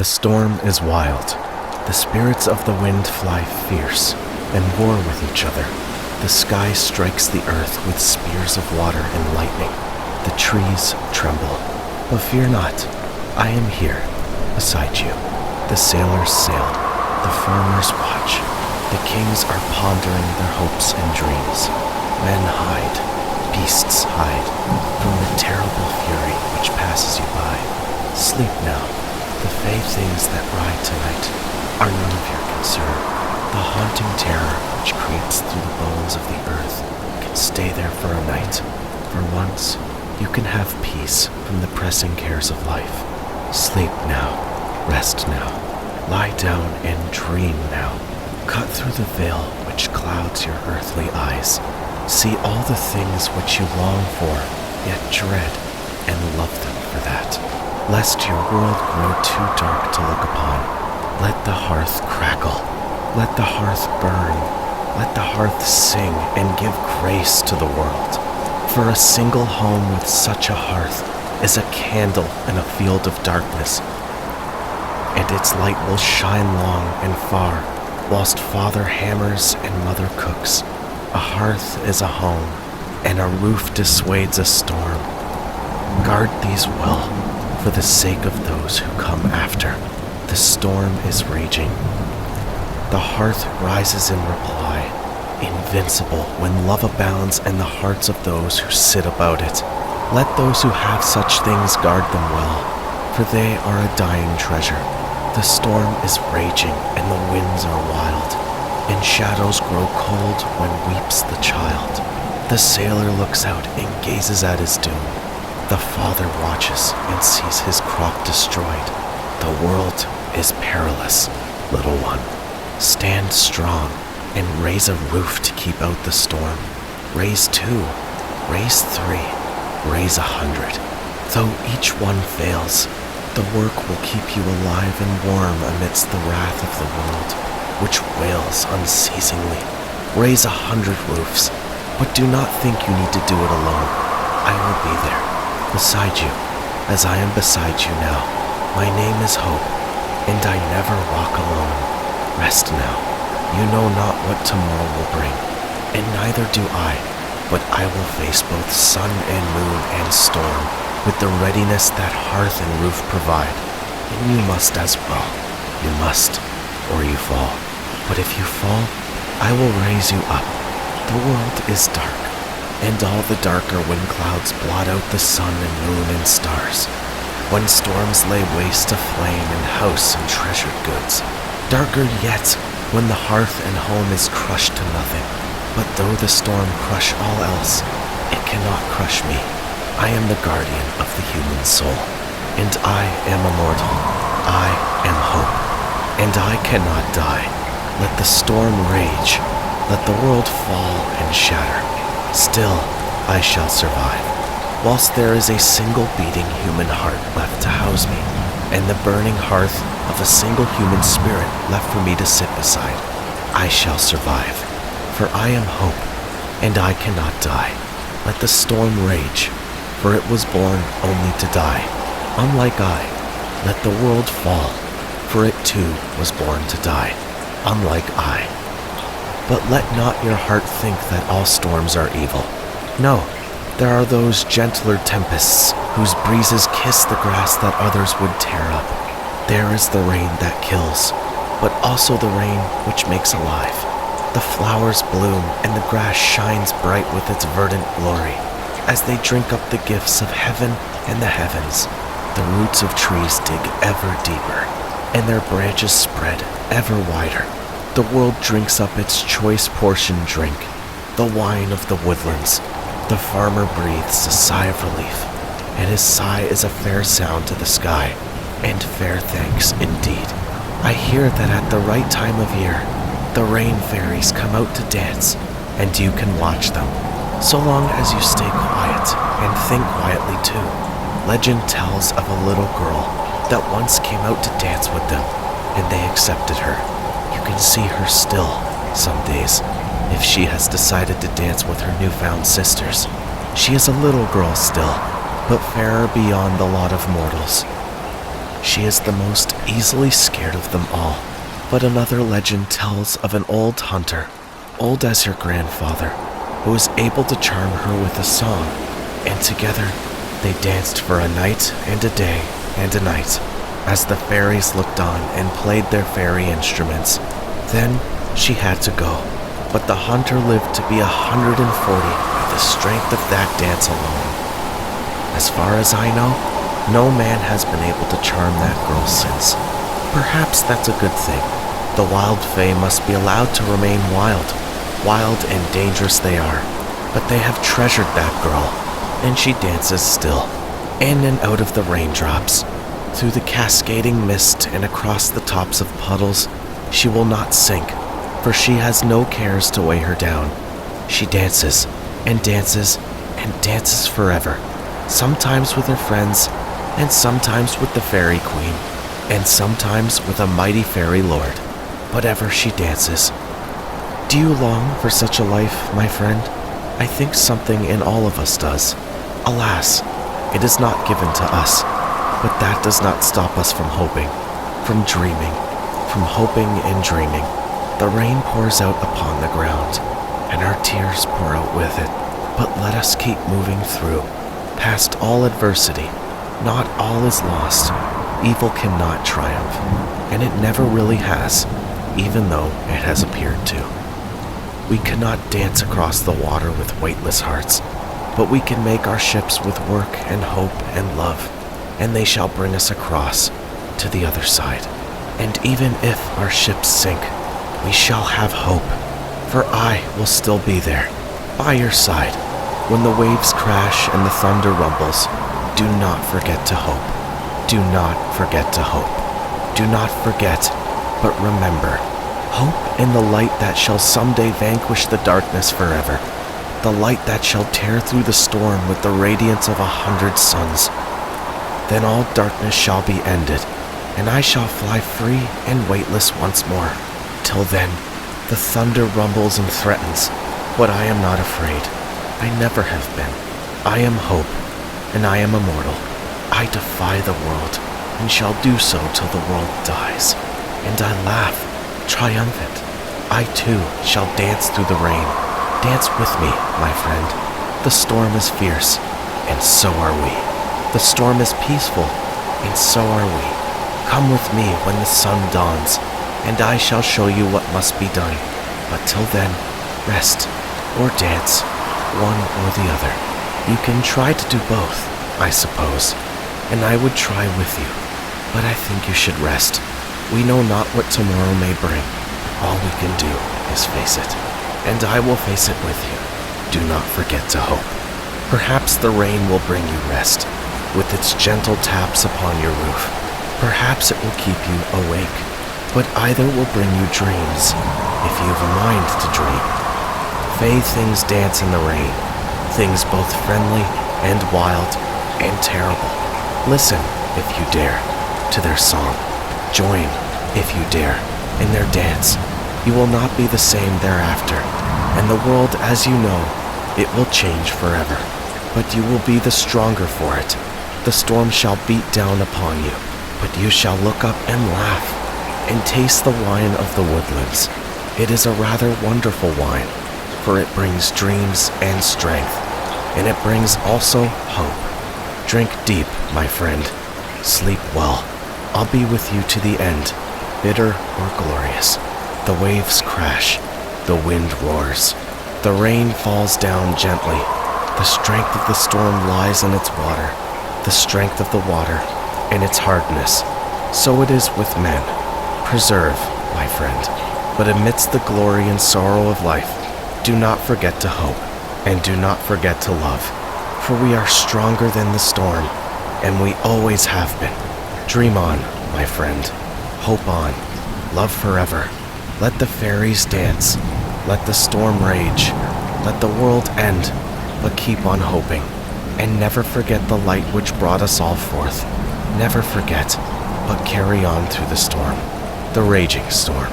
The storm is wild. The spirits of the wind fly fierce and war with each other. The sky strikes the earth with spears of water and lightning. The trees tremble. But fear not, I am here, beside you. The sailors sail, the farmers watch. The kings are pondering their hopes and dreams. Men hide, beasts hide, from the terrible fury which passes you by. Sleep now. The fey things that ride tonight are none of your concern. The haunting terror which creeps through the bones of the earth can stay there for a night. For once, you can have peace from the pressing cares of life. Sleep now, rest now, lie down and dream now. Cut through the veil which clouds your earthly eyes. See all the things which you long for, yet dread, and love them for that. Lest your world grow too dark to look upon, let the hearth crackle, let the hearth burn, let the hearth sing and give grace to the world. For a single home with such a hearth is a candle in a field of darkness, and its light will shine long and far, whilst father hammers and mother cooks. A hearth is a home, and a roof dissuades a storm. Guard these well, for the sake of those who come after. The storm is raging. The hearth rises in reply, invincible when love abounds in the hearts of those who sit about it. Let those who have such things guard them well, for they are a dying treasure. The storm is raging and the winds are wild, and shadows grow cold when weeps the child. The sailor looks out and gazes at his doom. The father watches and sees his crop destroyed. The world is perilous, little one. Stand strong and raise a roof to keep out the storm. Raise 2, raise 3, raise 100. Though each one fails, the work will keep you alive and warm amidst the wrath of the world, which wails unceasingly. Raise 100 roofs, but do not think you need to do it alone. I will be there, beside you, as I am beside you now. My name is Hope, and I never walk alone. Rest now. You know not what tomorrow will bring, and neither do I, but I will face both sun and moon and storm with the readiness that hearth and roof provide. And you must as well. You must, or you fall. But if you fall, I will raise you up. The world is dark, and all the darker when clouds blot out the sun and moon and stars, when storms lay waste to flame and house and treasured goods. Darker yet when the hearth and home is crushed to nothing. But though the storm crush all else, it cannot crush me. I am the guardian of the human soul, and I am immortal. I am hope, and I cannot die. Let the storm rage, let the world fall and shatter. Still, I shall survive, whilst there is a single beating human heart left to house me, and the burning hearth of a single human spirit left for me to sit beside. I shall survive, for I am hope, and I cannot die. Let the storm rage, for it was born only to die. Unlike I, let the world fall, for it too was born to die. Unlike I. But let not your heart think that all storms are evil. No, there are those gentler tempests whose breezes kiss the grass that others would tear up. There is the rain that kills, but also the rain which makes alive. The flowers bloom and the grass shines bright with its verdant glory as they drink up the gifts of heaven and the heavens. The roots of trees dig ever deeper, and their branches spread ever wider. The world drinks up its choice portion drink, the wine of the woodlands. The farmer breathes a sigh of relief, and his sigh is a fair sound to the sky, and fair thanks indeed. I hear that at the right time of year, the rain fairies come out to dance, and you can watch them, so long as you stay quiet and think quietly too. Legend tells of a little girl that once came out to dance with them, and they accepted her. You can see her still, some days, if she has decided to dance with her newfound sisters. She is a little girl still, but fairer beyond the lot of mortals. She is the most easily scared of them all. But another legend tells of an old hunter, old as your grandfather, who was able to charm her with a song, and together they danced for a night and a day and a night, as the fairies looked on and played their fairy instruments. Then she had to go, but the hunter lived to be 140 by the strength of that dance alone. As far as I know, no man has been able to charm that girl since. Perhaps that's a good thing. The wild fae must be allowed to remain wild. Wild and dangerous they are, but they have treasured that girl, and she dances still, in and out of the raindrops, through the cascading mist and across the tops of puddles. She will not sink, for she has no cares to weigh her down. She dances, and dances, and dances forever, sometimes with her friends, and sometimes with the fairy queen, and sometimes with a mighty fairy lord. But ever she dances. Do you long for such a life, my friend? I think something in all of us does. Alas, it is not given to us, but that does not stop us from hoping, from dreaming, from hoping and dreaming. The rain pours out upon the ground, and our tears pour out with it. But let us keep moving through, past all adversity. Not all is lost. Evil cannot triumph, and it never really has, even though it has appeared to. We cannot dance across the water with weightless hearts, but we can make our ships with work and hope and love, and they shall bring us across to the other side. And even if our ships sink, we shall have hope, for I will still be there, by your side. When the waves crash and the thunder rumbles, do not forget to hope. Do not forget to hope. Do not forget, but remember, hope in the light that shall someday vanquish the darkness forever, the light that shall tear through the storm with the radiance of 100 suns. Then all darkness shall be ended, and I shall fly free and weightless once more. Till then, the thunder rumbles and threatens, but I am not afraid. I never have been. I am hope, and I am immortal. I defy the world, and shall do so till the world dies. And I laugh, triumphant. I too shall dance through the rain. Dance with me, my friend. The storm is fierce, and so are we. The storm is peaceful, and so are we. Come with me when the sun dawns, and I shall show you what must be done. But till then, rest or dance, one or the other. You can try to do both, I suppose, and I would try with you. But I think you should rest. We know not what tomorrow may bring. All we can do is face it, and I will face it with you. Do not forget to hope. Perhaps the rain will bring you rest, with its gentle taps upon your roof. Perhaps it will keep you awake, but either will bring you dreams, if you've a mind to dream. Fae things dance in the rain, things both friendly and wild and terrible. Listen, if you dare, to their song. Join, if you dare, in their dance. You will not be the same thereafter, and the world as you know, it will change forever. But you will be the stronger for it. The storm shall beat down upon you, but you shall look up and laugh, and taste the wine of the woodlands. It is a rather wonderful wine, for it brings dreams and strength, and it brings also hope. Drink deep, my friend. Sleep well. I'll be with you to the end, bitter or glorious. The waves crash, the wind roars, the rain falls down gently. The strength of the storm lies in its water, the strength of the water in its hardness. So it is with men. Preserve, my friend, but amidst the glory and sorrow of life, do not forget to hope, and do not forget to love, for we are stronger than the storm, and we always have been. Dream on, my friend. Hope on. Love forever. Let the fairies dance. Let the storm rage. Let the world end, but keep on hoping. And never forget the light which brought us all forth. Never forget, but carry on through the storm, the raging storm.